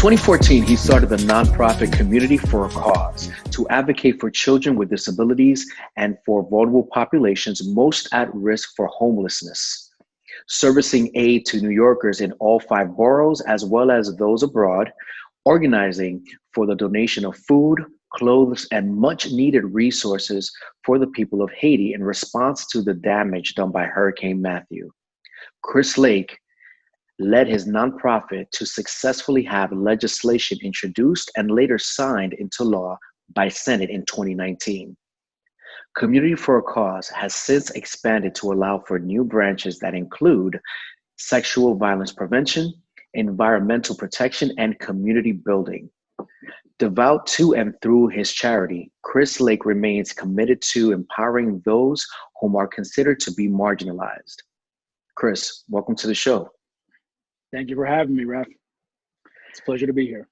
2014, he started the nonprofit Community for a Cause to advocate for children with disabilities and for vulnerable populations most at risk for homelessness, servicing aid to New Yorkers in all 5 boroughs as well as those abroad, organizing for the donation of food, clothes, and much needed resources for the people of Haiti in response to the damage done by Hurricane Matthew. Chris Lake led his nonprofit to successfully have legislation introduced and later signed into law by Senate in 2019. Community for a Cause has since expanded to allow for new branches that include sexual violence prevention, environmental protection, and community building. Devout to and through his charity, Chris Lake remains committed to empowering those whom are considered to be marginalized. Chris, welcome to the show. Thank you for having me, Raf. It's a pleasure to be here.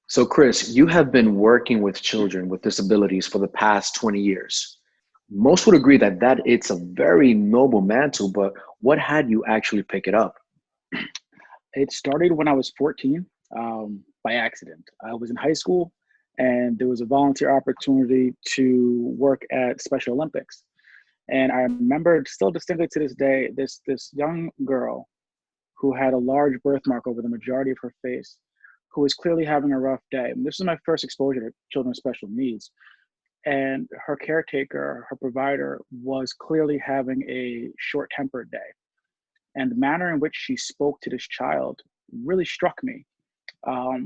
So, Chris, you have been working with children with disabilities for the past 20 years. Most would agree that it's a very noble mantle, but what had you actually pick it up? It started when I was 14 by accident. I was in high school and there was a volunteer opportunity to work at Special Olympics. And I remember still distinctly to this day, this young girl who had a large birthmark over the majority of her face, who was clearly having a rough day. And this was my first exposure to children with special needs. And her caretaker, her provider, was clearly having a short-tempered day. And the manner in which she spoke to this child really struck me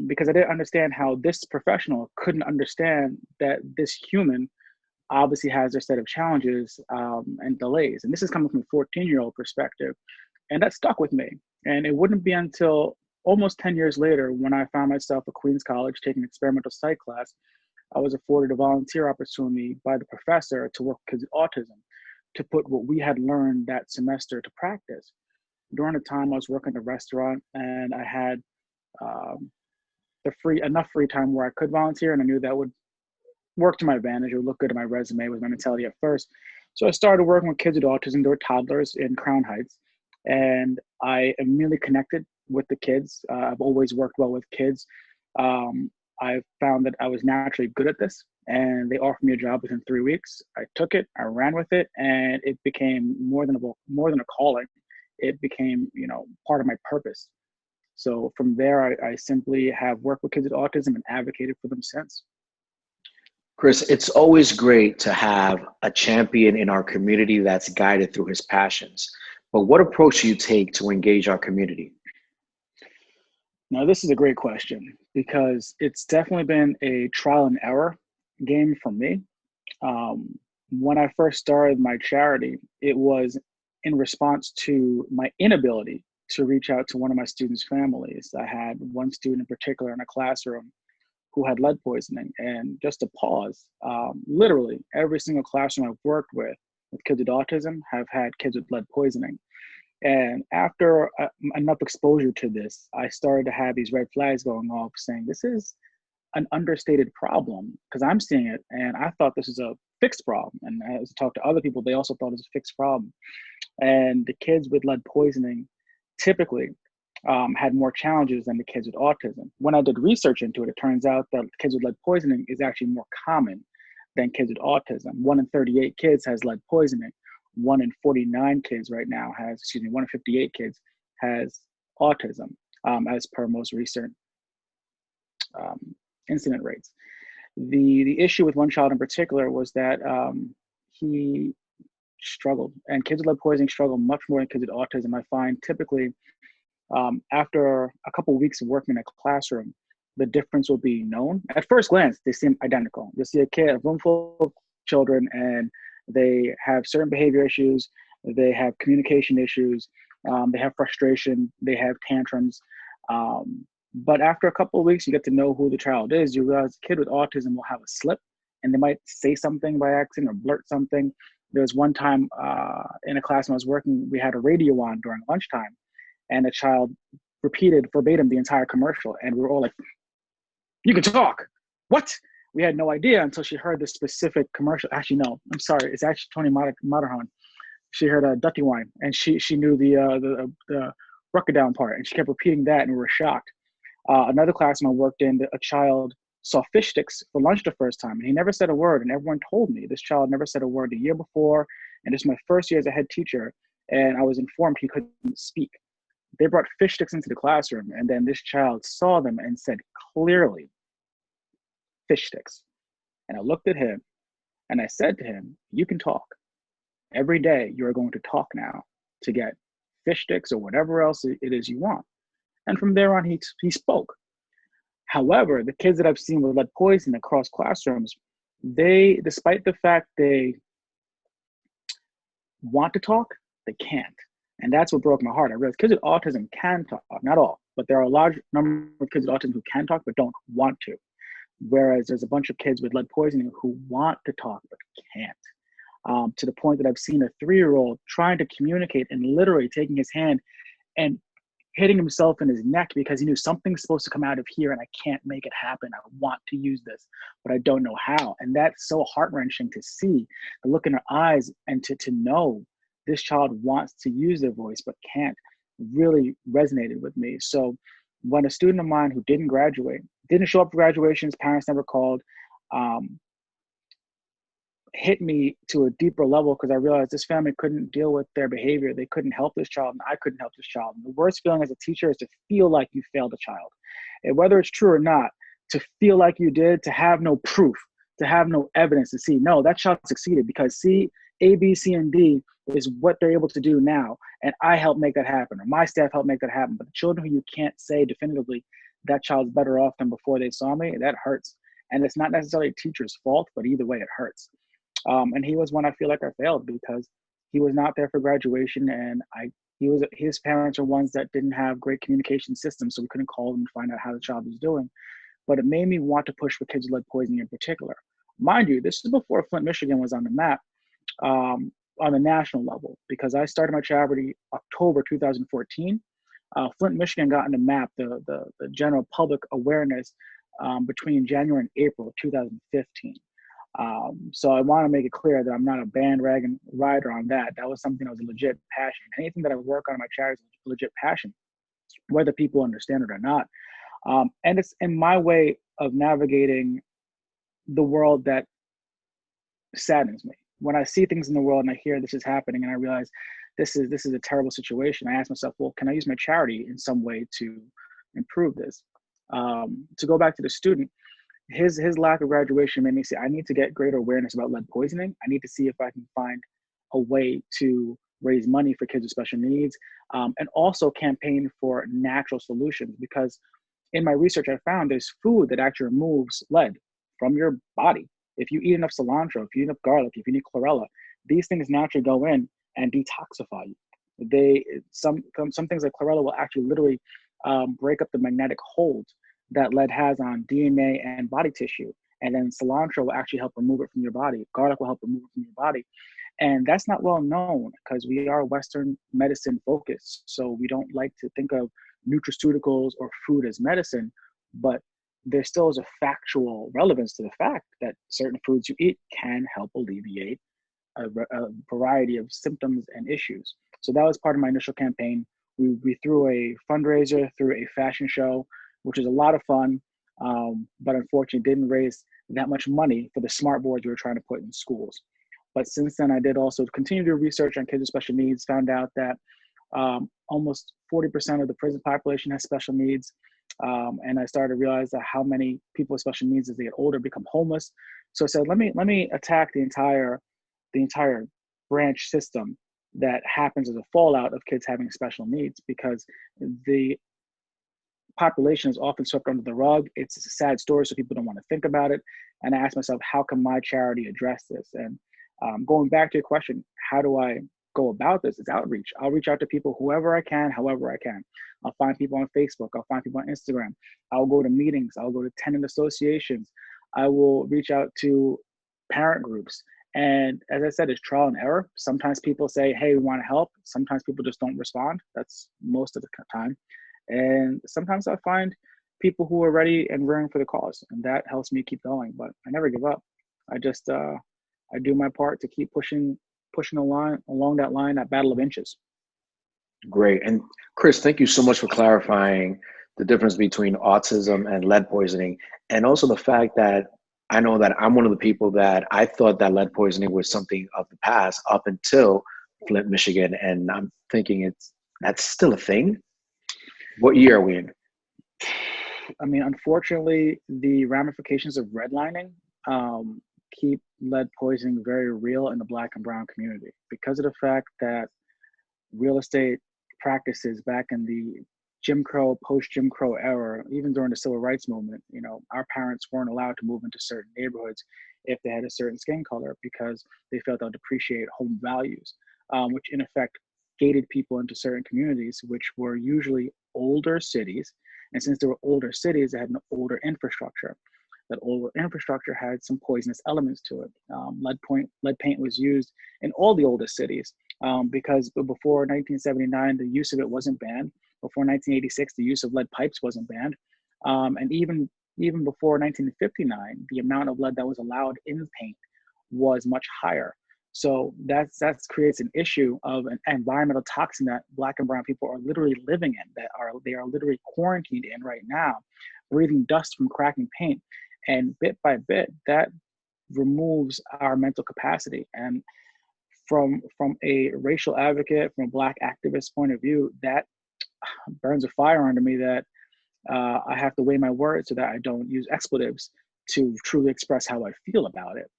because I didn't understand how this professional couldn't understand that this human obviously has their set of challenges and delays. And this is coming from a 14-year-old perspective. And that stuck with me. And it wouldn't be until almost 10 years later when I found myself at Queens College taking experimental psych class, I was afforded a volunteer opportunity by the professor to work with kids with autism, to put what we had learned that semester to practice. During the time I was working at a restaurant and I had enough free time where I could volunteer, and I knew that would work to my advantage. It would look good in my resume was my mentality at first. So I started working with kids with autism. They were toddlers in Crown Heights. And I immediately connected with the kids. I've always worked well with kids. I found that I was naturally good at this, and they offered me a job within 3 weeks. I took it, I ran with it, and it became more than a calling. It became, part of my purpose. So from there, I simply have worked with kids with autism and advocated for them since. Chris, it's always great to have a champion in our community that's guided through his passions. But what approach do you take to engage our community? Now, this is a great question because it's definitely been a trial and error game for me. When I first started my charity, it was in response to my inability to reach out to one of my students' families. I had one student in particular in a classroom who had lead poisoning. And just to pause, literally every single classroom I've worked with kids with autism have had kids with lead poisoning. And after enough exposure to this, I started to have these red flags going off saying, this is an understated problem because I'm seeing it. And I thought this is a fixed problem. And as I talked to other people, they also thought it was a fixed problem. And the kids with lead poisoning typically had more challenges than the kids with autism. When I did research into it, it turns out that kids with lead poisoning is actually more common than kids with autism. 1 in 38 kids has lead poisoning. 1 in 49 kids right now 1 in 58 kids has autism, as per most recent incident rates. The issue with one child in particular was that he struggled, and kids with lead poisoning struggle much more than kids with autism. I find typically after a couple of weeks of working in a classroom, the difference will be known. At first glance, they seem identical. You'll see a room full of children and they have certain behavior issues, they have communication issues, they have frustration, they have tantrums. But after a couple of weeks, you get to know who the child is. You realize a kid with autism will have a slip and they might say something by accident or blurt something. There was one time in a class when I was working, we had a radio on during lunchtime and a child repeated verbatim the entire commercial. And we were all like, you can talk. What? We had no idea until she heard this specific commercial. Actually, no, I'm sorry. It's actually Tony Matterhorn. She heard a Dutty Wine and she knew the Ruckadown part and she kept repeating that and we were shocked. Another classroom I worked in, a child saw fish sticks for lunch the first time, and he never said a word. And everyone told me this child never said a word the year before, and this is my first year as a head teacher, and I was informed he couldn't speak. They brought fish sticks into the classroom, and then this child saw them and said clearly, fish sticks. And I looked at him and I said to him, you can talk. Every day you are going to talk now to get fish sticks or whatever else it is you want. And from there on, he spoke. However, the kids that I've seen with lead poisoning across classrooms, they, despite the fact they want to talk, they can't. And that's what broke my heart. I realized kids with autism can talk, not all, but there are a large number of kids with autism who can talk but don't want to. Whereas there's a bunch of kids with lead poisoning who want to talk but can't. To the point that I've seen a 3-year-old trying to communicate and literally taking his hand and hitting himself in his neck because he knew something's supposed to come out of here and I can't make it happen. I want to use this, but I don't know how. And that's so heart-wrenching to see the look in her eyes and to know this child wants to use their voice but can't, really resonated with me. So when a student of mine who didn't graduate, didn't show up for graduation, his parents never called, hit me to a deeper level because I realized this family couldn't deal with their behavior. They couldn't help this child, and I couldn't help this child. And the worst feeling as a teacher is to feel like you failed a child. And whether it's true or not, to feel like you did, to have no proof, to have no evidence to see, no, that child succeeded because C, A, B, C, and D is what they're able to do now. And I helped make that happen, or my staff helped make that happen. But the children who you can't say definitively that child's better off than before they saw me, that hurts. And it's not necessarily a teacher's fault, but either way, it hurts. And he was one I feel like I failed because he was not there for graduation, and his parents are ones that didn't have great communication systems, so we couldn't call them to find out how the child was doing. But it made me want to push for kids with lead poisoning in particular. Mind you, this is before Flint, Michigan was on the map on the national level, because I started my charity October 2014. Flint, Michigan got on the map, the general public awareness between January and April of 2015. So I want to make it clear that I'm not a bandwagon rider on that. That was something that was a legit passion. Anything that I work on in my charity is a legit passion, whether people understand it or not. And it's in my way of navigating the world that saddens me. When I see things in the world and I hear this is happening and I realize this is a terrible situation, I ask myself, well, can I use my charity in some way to improve this? To go back to the student, his lack of graduation made me say, I need to get greater awareness about lead poisoning. I need to see if I can find a way to raise money for kids with special needs, and also campaign for natural solutions. Because in my research, I found there's food that actually removes lead from your body. If you eat enough cilantro, if you eat enough garlic, if you eat chlorella, these things naturally go in and detoxify you. Some things like chlorella will actually literally break up the magnetic hold that lead has on DNA and body tissue. And then cilantro will actually help remove it from your body. Garlic will help remove it from your body. And that's not well known because we are Western medicine focused. So we don't like to think of nutraceuticals or food as medicine, but there still is a factual relevance to the fact that certain foods you eat can help alleviate a variety of symptoms and issues. So that was part of my initial campaign. We threw a fundraiser through a fashion show, which was a lot of fun, but unfortunately didn't raise that much money for the smart boards we were trying to put in schools. But since then, I did also continue to do research on kids with special needs, found out that almost 40% of the prison population has special needs. And I started to realize that how many people with special needs as they get older become homeless. So I said, let me attack the entire branch system that happens as a fallout of kids having special needs, because the population is often swept under the rug. It's a sad story, so people don't want to think about it. And I asked myself, how can my charity address this? And going back to your question, how do I go about this? It's outreach. I'll reach out to people whoever I can, however I can. I'll find people on Facebook. I'll find people on Instagram. I'll go to meetings. I'll go to tenant associations. I will reach out to parent groups. And as I said, it's trial and error. Sometimes people say, hey, we want to help. Sometimes people just don't respond. That's most of the time. And sometimes I find people who are ready and raring for the cause, and that helps me keep going. But I never give up. I just I do my part to keep pushing along that line, that battle of inches. Great. And Chris, thank you so much for clarifying the difference between autism and lead poisoning, and also the fact that I know that I'm one of the people that I thought that lead poisoning was something of the past up until Flint, Michigan, and I'm thinking it's that's still a thing. What year are we in? I mean, unfortunately, the ramifications of redlining keep lead poisoning very real in the Black and Brown community because of the fact that real estate practices back in the Jim Crow, post Jim Crow era, even during the civil rights movement, you know, our parents weren't allowed to move into certain neighborhoods if they had a certain skin color because they felt that would depreciate home values, which in effect gated people into certain communities, which were usually older cities. And since they were older cities, they had an older infrastructure. That older infrastructure had some poisonous elements to it. Lead paint was used in all the oldest cities because before 1979, the use of it wasn't banned. Before 1986, the use of lead pipes wasn't banned. And even before 1959, the amount of lead that was allowed in paint was much higher. So that creates an issue of an environmental toxin that Black and Brown people are literally living in, they are literally quarantined in right now, breathing dust from cracking paint. And bit by bit, that removes our mental capacity. And from a racial advocate, from a Black activist point of view, that burns a fire under me that I have to weigh my words so that I don't use expletives to truly express how I feel about it.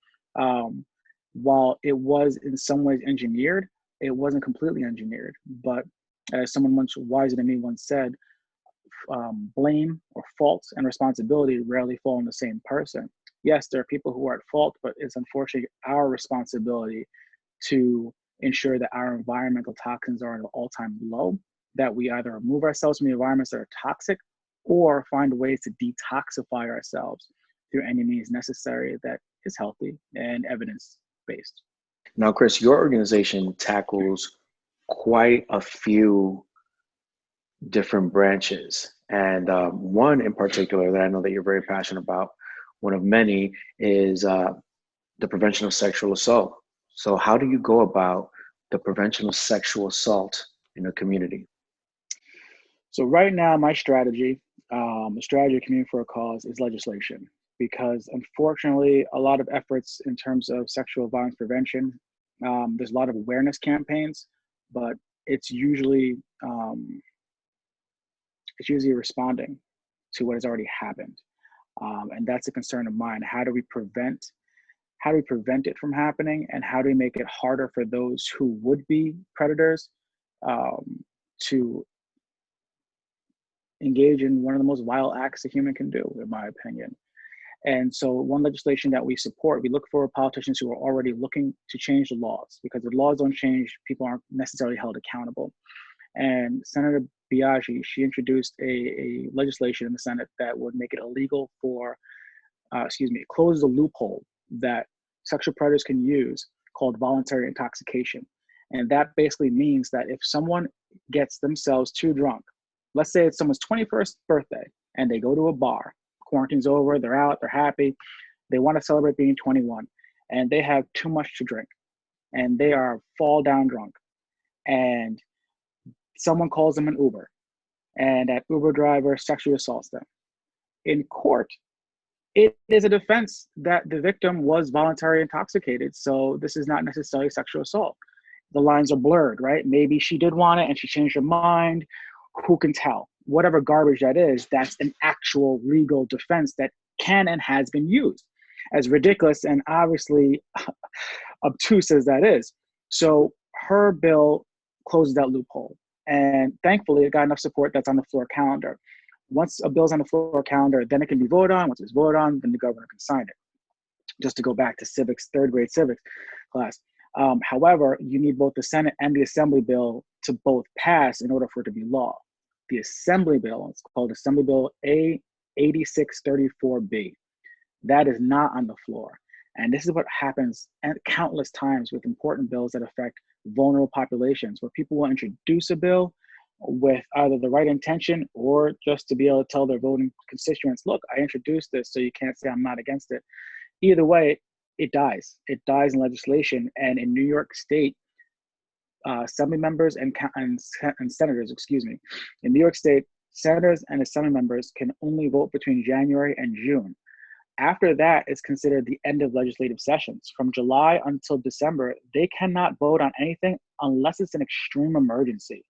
While it was in some ways engineered, it wasn't completely engineered. But as someone much wiser than me once said, blame or fault and responsibility rarely fall on the same person. Yes, there are people who are at fault, but it's unfortunately our responsibility to ensure that our environmental toxins are at an all-time low, that we either remove ourselves from the environments that are toxic or find ways to detoxify ourselves through any means necessary that is healthy and evidence-based. Now, Chris, your organization tackles quite a few different branches. And one in particular that I know that you're very passionate about, one of many, is the prevention of sexual assault. So, how do you go about the prevention of sexual assault in a community? So right now, my strategy, the strategy of Community for a Cause, is legislation. Because unfortunately, a lot of efforts in terms of sexual violence prevention, there's a lot of awareness campaigns, but it's usually um, responding to what has already happened, and that's a concern of mine. How do we prevent it from happening, and how do we make it harder for those who would be predators um, to engage in one of the most vile acts a human can do, in my opinion. And so one legislation that we support, we look for politicians who are already looking to change the laws, because if laws don't change, people aren't necessarily held accountable. And Senator Biaggi, she introduced a legislation in the Senate that would make it illegal for, close the loophole that sexual predators can use called voluntary intoxication. And that basically means that if someone gets themselves too drunk, let's say it's someone's 21st birthday and they go to a bar, quarantine's over, they're out, they're happy, they want to celebrate being 21, and they have too much to drink and they are fall down drunk, and someone calls them an Uber, and that Uber driver sexually assaults them. In court, it is a defense that the victim was voluntarily intoxicated, so this is not necessarily sexual assault. The lines are blurred, right? Maybe she did want it and she changed her mind. Who can tell? Whatever garbage that is, that's an actual legal defense that can and has been used, as ridiculous and obviously obtuse as that is. So her bill closes that loophole. And thankfully, it got enough support that's on the floor calendar. Once a bill's on the floor calendar, then it can be voted on. Once it's voted on, then the governor can sign it. Just to go back to civics, third grade civics class. However, you need both the Senate and the Assembly bill to both pass in order for it to be law. The Assembly bill, it's called Assembly Bill A 8634B. That is not on the floor. And this is what happens countless times with important bills that affect vulnerable populations, where people will introduce a bill with either the right intention or just to be able to tell their voting constituents, look, I introduced this, so you can't say I'm not against it. Either way, it dies. It dies in legislation. And in New York State, assembly members and senators, in New York State, Senators and assembly members can only vote between January and June. After that, it's considered the end of legislative sessions. From July until December, they cannot vote on anything unless it's an extreme emergency.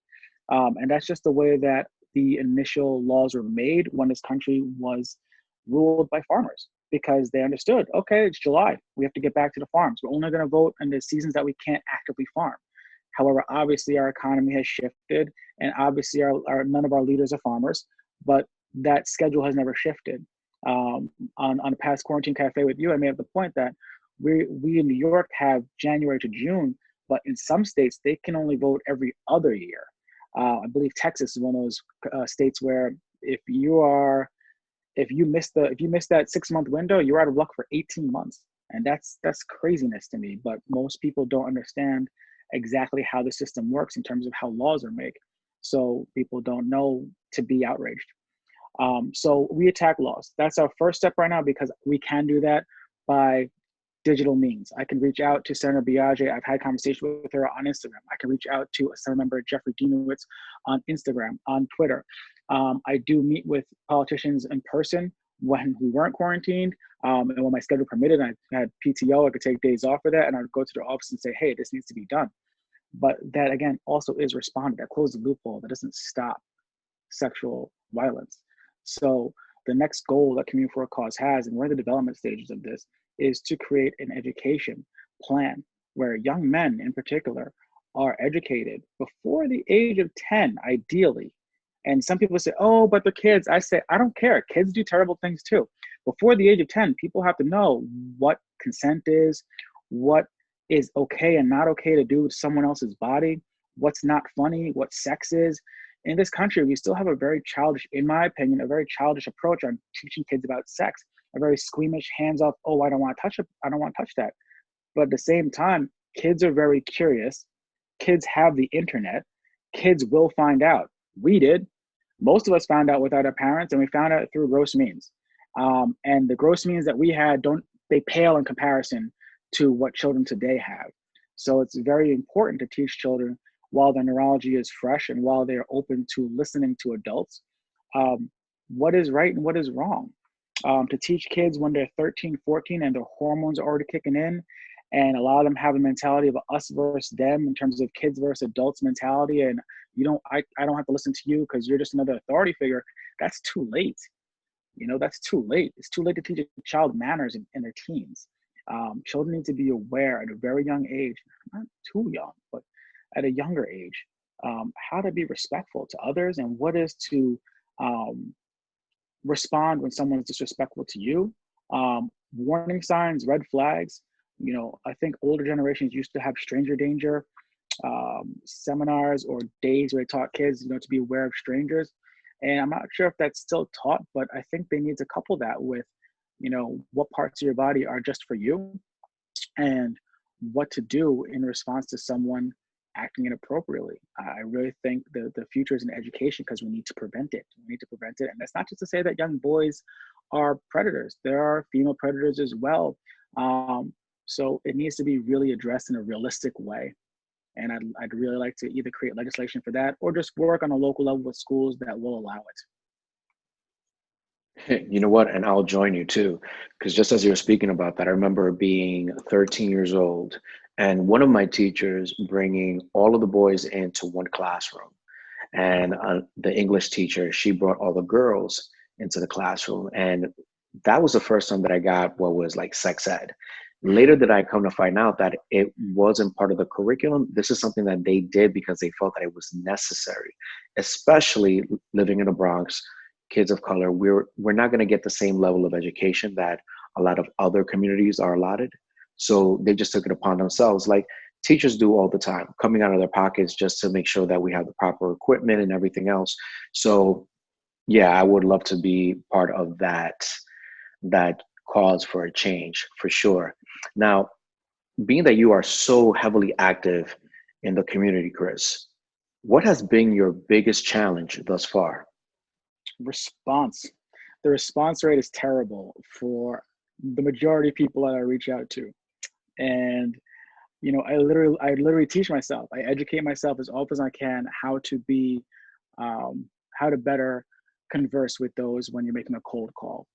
And that's just the way that the initial laws were made when this country was ruled by farmers, because they understood, okay, it's July. We have to get back to the farms. We're only going to vote in the seasons that we can't actively farm. However, obviously our economy has shifted, and obviously none of our leaders are farmers, but that schedule has never shifted. On a past Quarantine Cafe with you, I made the point that we in New York have January to June, but in some states they can only vote every other year. I believe Texas is one of those states where if you miss that 6 month window, you're out of luck for 18 months, and that's craziness to me. But most people don't understand exactly how the system works in terms of how laws are made, so people don't know to be outraged. So we attack laws. That's our first step right now, because we can do that by digital means. I can reach out to Senator Biaggi. I've had conversations with her on Instagram. I can reach out to Senate Member Jeffrey Dinowitz on Instagram, on Twitter. I do meet with politicians in person when we weren't quarantined, and when my schedule permitted. I had PTO. I could take days off for that, and I'd go to their office and say, "Hey, this needs to be done." But that again also is responded. That closes the loophole. That doesn't stop sexual violence. So the next goal that Community for a Cause has, and we're in the development stages of this, is to create an education plan where young men in particular are educated before the age of 10, ideally. And some people say, oh, but the kids. I say, I don't care. Kids do terrible things too. Before the age of 10, people have to know what consent is, what is okay and not okay to do with someone else's body, what's not funny, what sex is. In this country, we still have a very childish, in my opinion, a very childish approach on teaching kids about sex, a very squeamish, hands off, oh, I don't want to touch it, I don't want to touch that. But at the same time, kids are very curious. Kids have the internet. Kids will find out. We did. Most of us found out without our parents, and we found out through gross means. And the gross means that we had, they pale in comparison to what children today have. So it's very important to teach children while their neurology is fresh and while they're open to listening to adults, what is right and what is wrong. To teach kids when they're 13, 14 and their hormones are already kicking in, and a lot of them have a mentality of us versus them in terms of kids versus adults mentality. And I don't have to listen to you because you're just another authority figure. That's too late. That's too late. It's too late to teach a child manners in their teens. Children need to be aware at a very young age, not too young, but at a younger age, how to be respectful to others and what is to respond when someone is disrespectful to you. Warning signs, red flags. I think older generations used to have stranger danger seminars or days where they taught kids, to be aware of strangers. And I'm not sure if that's still taught, but I think they need to couple that with, what parts of your body are just for you and what to do in response to someone acting inappropriately. I really think the future is in education because we need to prevent it. We need to prevent it. And that's not just to say that young boys are predators. There are female predators as well. So it needs to be really addressed in a realistic way. And I'd really like to either create legislation for that or just work on a local level with schools that will allow it. You know what? And I'll join you too, because just as you were speaking about that, I remember being 13 years old and one of my teachers bringing all of the boys into one classroom. And the English teacher, she brought all the girls into the classroom. And that was the first time that I got what was like sex ed. Later did I come to find out that it wasn't part of the curriculum. This is something that they did because they felt that it was necessary, especially living in the Bronx, kids of color. We're not going to get the same level of education that a lot of other communities are allotted. So they just took it upon themselves, like teachers do all the time, coming out of their pockets just to make sure that we have the proper equipment and everything else. So yeah, I would love to be part of that cause for a change for sure. Now, being that you are so heavily active in the community, Chris, what has been your biggest challenge thus far? Response. The response rate is terrible for the majority of people that I reach out to. And I literally teach myself. I educate myself as often as I can how to be, how to better converse with those when you're making a cold call.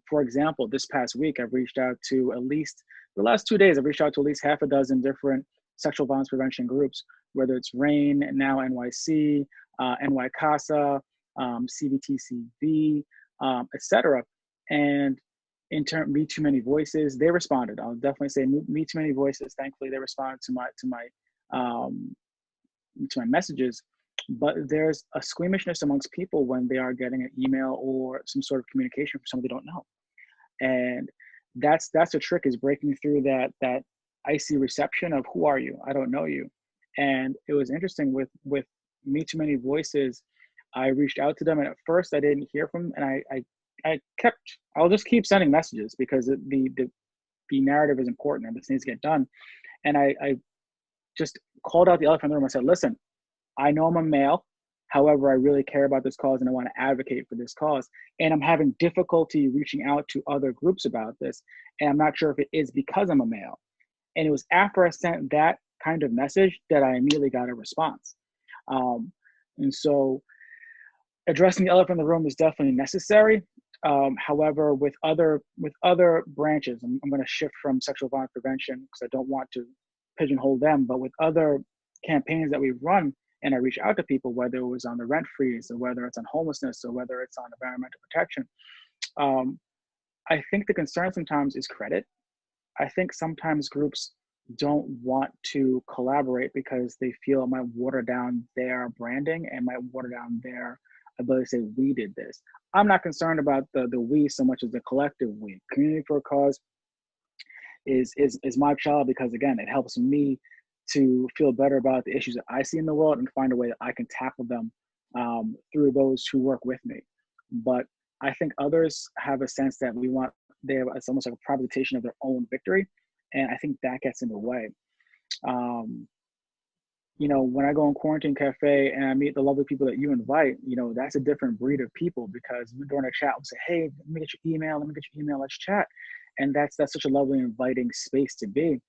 For example, this past week, I've reached out to at least the last 2 days, I've reached out to at least half a dozen different sexual violence prevention groups, whether it's RAIN, now NYC, NY CASA, CVTCV, etc. And in turn, Me Too Many Voices, they responded. I'll definitely say Me Too Many Voices. Thankfully, they responded um, to my messages. But there's a squeamishness amongst people when they are getting an email or some sort of communication from someone they don't know, and that's the trick, is breaking through that icy reception of who are you? I don't know you. And it was interesting with Me Too Many Voices. I reached out to them, and at first I didn't hear from them, and I'll just keep sending messages because the narrative is important and this needs to get done. And I just called out the elephant in the room. I said, listen, I know I'm a male. However, I really care about this cause and I want to advocate for this cause. And I'm having difficulty reaching out to other groups about this. And I'm not sure if it is because I'm a male. And it was after I sent that kind of message that I immediately got a response. And so addressing the elephant in the room is definitely necessary. However, with other branches, I'm going to shift from sexual violence prevention because I don't want to pigeonhole them, but with other campaigns that we've run, and I reach out to people, whether it was on the rent freeze or whether it's on homelessness or whether it's on environmental protection. I think the concern sometimes is credit. I think sometimes groups don't want to collaborate because they feel it might water down their branding and might water down their ability to say, we did this. I'm not concerned about the we so much as the collective we. Community for a Cause is my child because, again, it helps me to feel better about the issues that I see in the world and find a way that I can tackle them through those who work with me. But I think others have a sense that it's almost like a privatization of their own victory. And I think that gets in the way. When I go in Quarantine Cafe and I meet the lovely people that you invite, that's a different breed of people because during a chat, we'll say, hey, let me get your email, let's chat. And that's such a lovely, inviting space to be.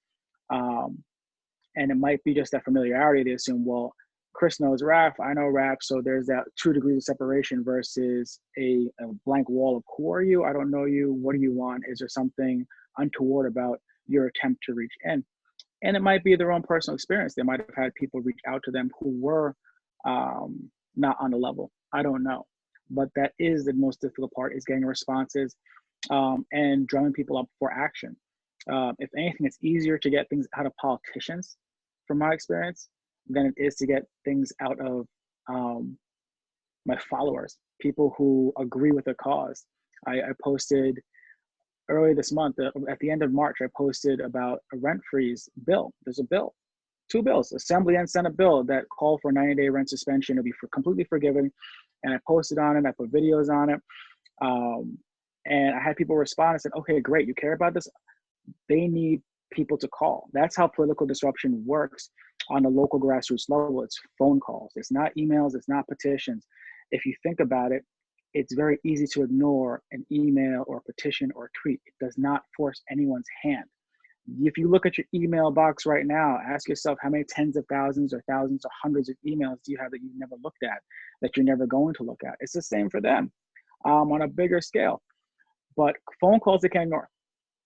And it might be just that familiarity. They assume, well, Chris knows Raph, I know Raph, so there's that 2 degrees of separation versus a blank wall of who are you? I don't know you. What do you want? Is there something untoward about your attempt to reach in? And it might be their own personal experience. They might have had people reach out to them who were not on the level. I don't know. But that is the most difficult part, is getting responses and drumming people up for action. If anything, it's easier to get things out of politicians, from my experience, than it is to get things out of my followers, people who agree with the cause. I posted early this month, at the end of March, I posted about a rent freeze bill. There's a bill, 2 bills, Assembly and Senate bill that call for a 90-day rent suspension to be completely forgiven. And I posted on it, I put videos on it. And I had people respond and said, okay, great, you care about this? They need people to call. That's how political disruption works on the local grassroots level. It's phone calls. It's not emails. It's not petitions. If you think about it, it's very easy to ignore an email or a petition or a tweet. It does not force anyone's hand. If you look at your email box right now, ask yourself how many tens of thousands or hundreds of emails do you have that you've never looked at, that you're never going to look at? It's the same for them on a bigger scale. But phone calls they can't ignore.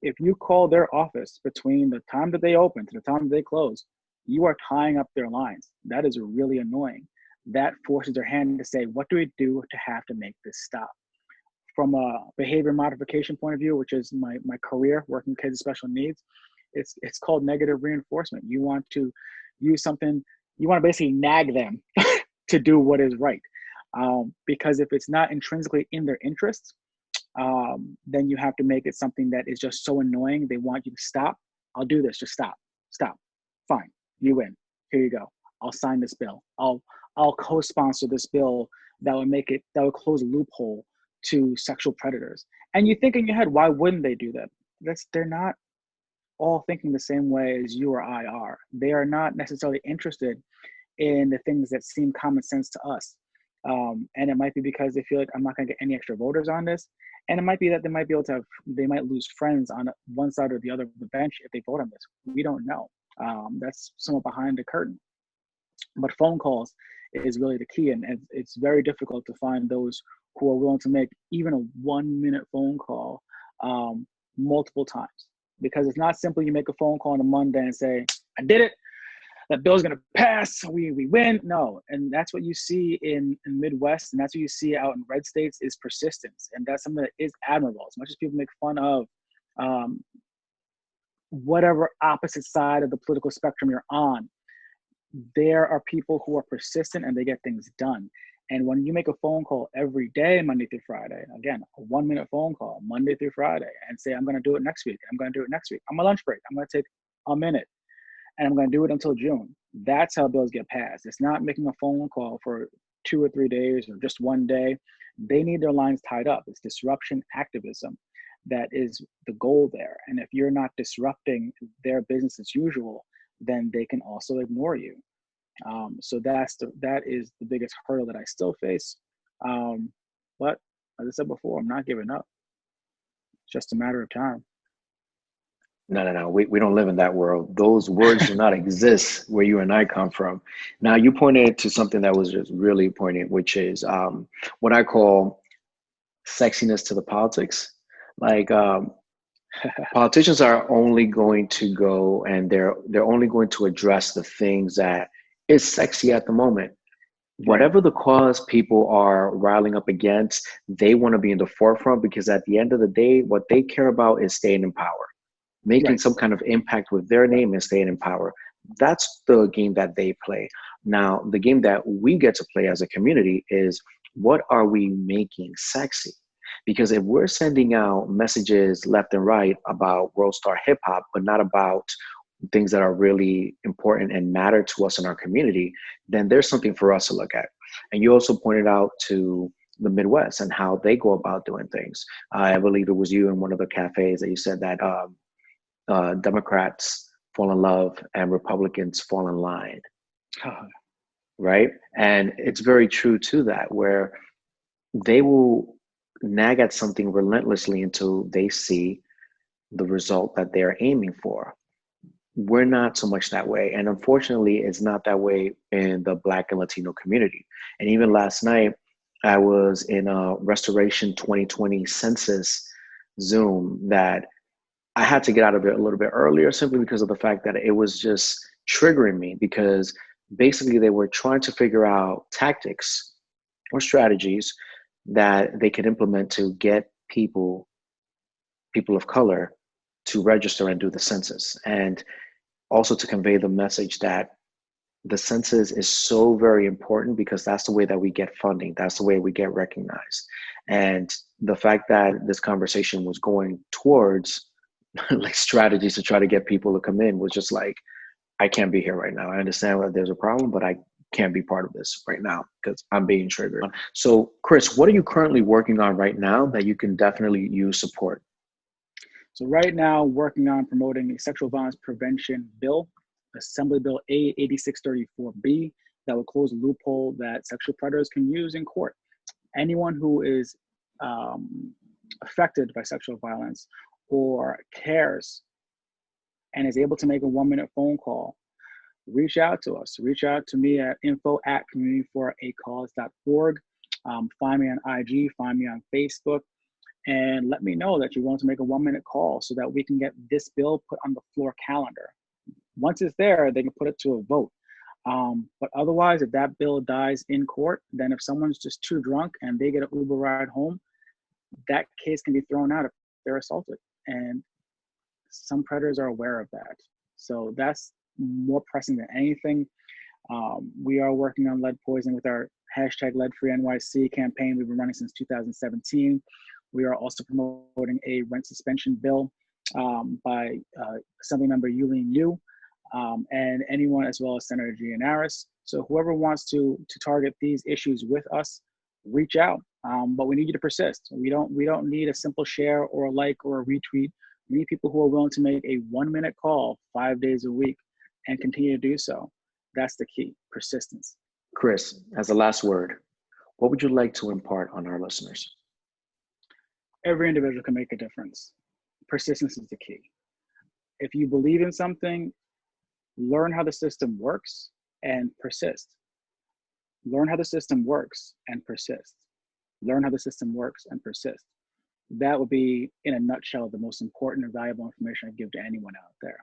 If you call their office between the time that they open to the time that they close, you are tying up their lines. That is really annoying. That forces their hand to say, what do we do to have to make this stop? From a behavior modification point of view, which is my career, working with kids with special needs, it's called negative reinforcement. You want to use something, you want to basically nag them to do what is right. Because if it's not intrinsically in their interests, then you have to make it something that is just so annoying. They want you to stop. I'll do this. Just stop. Fine. You win. Here you go. I'll sign this bill. I'll co-sponsor this bill that would close a loophole to sexual predators. And you think in your head, why wouldn't they do that? They're not all thinking the same way as you or I are. They are not necessarily interested in the things that seem common sense to us. And it might be because they feel like I'm not going to get any extra voters on this. And it might be that they might lose friends on one side or the other of the bench if they vote on this. We don't know. That's somewhat behind the curtain. But phone calls is really the key. And it's very difficult to find those who are willing to make even a 1 minute phone call multiple times. Because it's not simple, you make a phone call on a Monday and say, I did it, that bill's gonna pass, we win. No, and that's what you see in Midwest, and that's what you see out in red states is persistence. And that's something that is admirable. As much as people make fun of um, whatever opposite side of the political spectrum you're on, there are people who are persistent and they get things done. And when you make a phone call every day, Monday through Friday, again, a 1 minute phone call, Monday through Friday, and say, I'm going to do it next week. I'm going to do it next week. On my lunch break, I'm going to take a minute and I'm going to do it until June. That's how bills get passed. It's not making a phone call for 2 or 3 days or just one day. They need their lines tied up. It's disruption activism that is the goal there. And if you're not disrupting their business as usual, then they can also ignore you. So that is the biggest hurdle that I still face. But as I said before, I'm not giving up. It's just a matter of time. No. We don't live in that world. Those words do not exist where you and I come from. Now, you pointed to something that was just really poignant, which is what I call sexiness to the politics. Like politicians are only going to go and they're only going to address the things that is sexy at the moment. Right. Whatever the cause people are riling up against, they want to be in the forefront because at the end of the day, what they care about is staying in power, making Right. some kind of impact with their name and staying in power. That's the game that they play. Now, the game that we get to play as a community is what are we making sexy? Because if we're sending out messages left and right about world star hip hop, but not about things that are really important and matter to us in our community, then there's something for us to look at. And you also pointed out to the Midwest and how they go about doing things. I believe it was you in one of the cafes that you said that Democrats fall in love and Republicans fall in line, right? And it's very true to that, where they will nag at something relentlessly until they see the result that they're aiming for. We're not so much that way. And unfortunately, it's not that way in the Black and Latino community. And even last night, I was in a Restoration 2020 census Zoom that I had to get out of it a little bit earlier simply because of the fact that it was just triggering me, because basically they were trying to figure out tactics or strategies that they could implement to get people of color to register and do the census, and also to convey the message that the census is so very important because that's the way that we get funding, that's the way we get recognized. And the fact that this conversation was going towards like strategies to try to get people to come in was just like, I can't be here right now. I understand that there's a problem, but I can't be part of this right now because I'm being triggered. So Chris, what are you currently working on right now that you can definitely use support? So right now, working on promoting a sexual violence prevention bill, Assembly Bill A8634B, that will close a loophole that sexual predators can use in court. Anyone who is affected by sexual violence or cares and is able to make a 1 minute phone call, reach out to us. Reach out to me at info@communityforacause.org. Find me on IG, find me on Facebook, and let me know that you want to make a 1 minute call so that we can get this bill put on the floor calendar. Once it's there, they can put it to a vote. But otherwise, if that bill dies in court, then if someone's just too drunk and they get an Uber ride home, that case can be thrown out if they're assaulted. And some predators are aware of that. So that's more pressing than anything. We are working on lead poisoning with our hashtag Lead Free NYC campaign we've been running since 2017. We are also promoting a rent suspension bill by Assemblymember Yulian Yu and anyone as well as Senator Gianaris. So whoever wants to target these issues with us, reach out. But we need you to persist. We don't need a simple share or a like or a retweet. We need people who are willing to make a 1 minute call 5 days a week and continue to do so. That's the key, persistence. Chris, as a last word, what would you like to impart on our listeners? Every individual can make a difference. Persistence is the key. If you believe in something, learn how the system works and persist. Learn how the system works and persist. learn how the system works, and persist. That would be, in a nutshell, the most important and valuable information I give to anyone out there.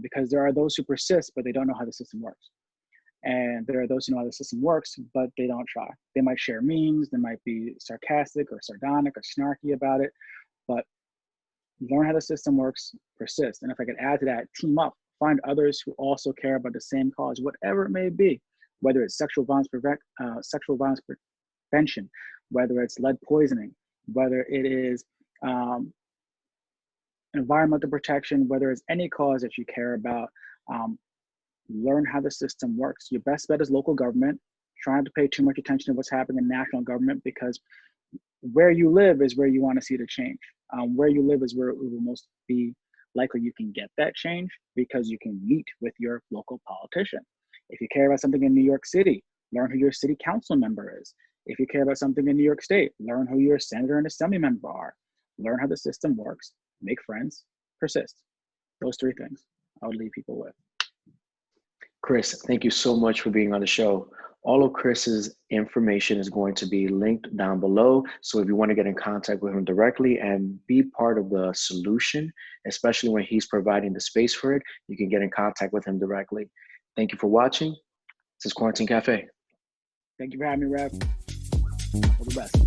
Because there are those who persist, but they don't know how the system works. And there are those who know how the system works, but they don't try. They might share memes, they might be sarcastic or sardonic or snarky about it, but learn how the system works, persist. And if I could add to that, team up, find others who also care about the same cause, whatever it may be, whether it's sexual violence prevention, whether it's lead poisoning, whether it is environmental protection, whether it's any cause that you care about. Learn how the system works. Your best bet is local government. Try not to pay too much attention to what's happening in national government, because where you live is where you want to see the change. Where you live is where it will most be likely you can get that change, because you can meet with your local politician. If you care about something in New York City, learn who your city council member is. If you care about something in New York State, learn who your senator and assembly member are. Learn how the system works, make friends, persist. Those three things I would leave people with. Chris, thank you so much for being on the show. All of Chris's information is going to be linked down below. So if you want to get in contact with him directly and be part of the solution, especially when he's providing the space for it, you can get in contact with him directly. Thank you for watching. This is Quarantine Cafe. Thank you for having me, Rev. All the best.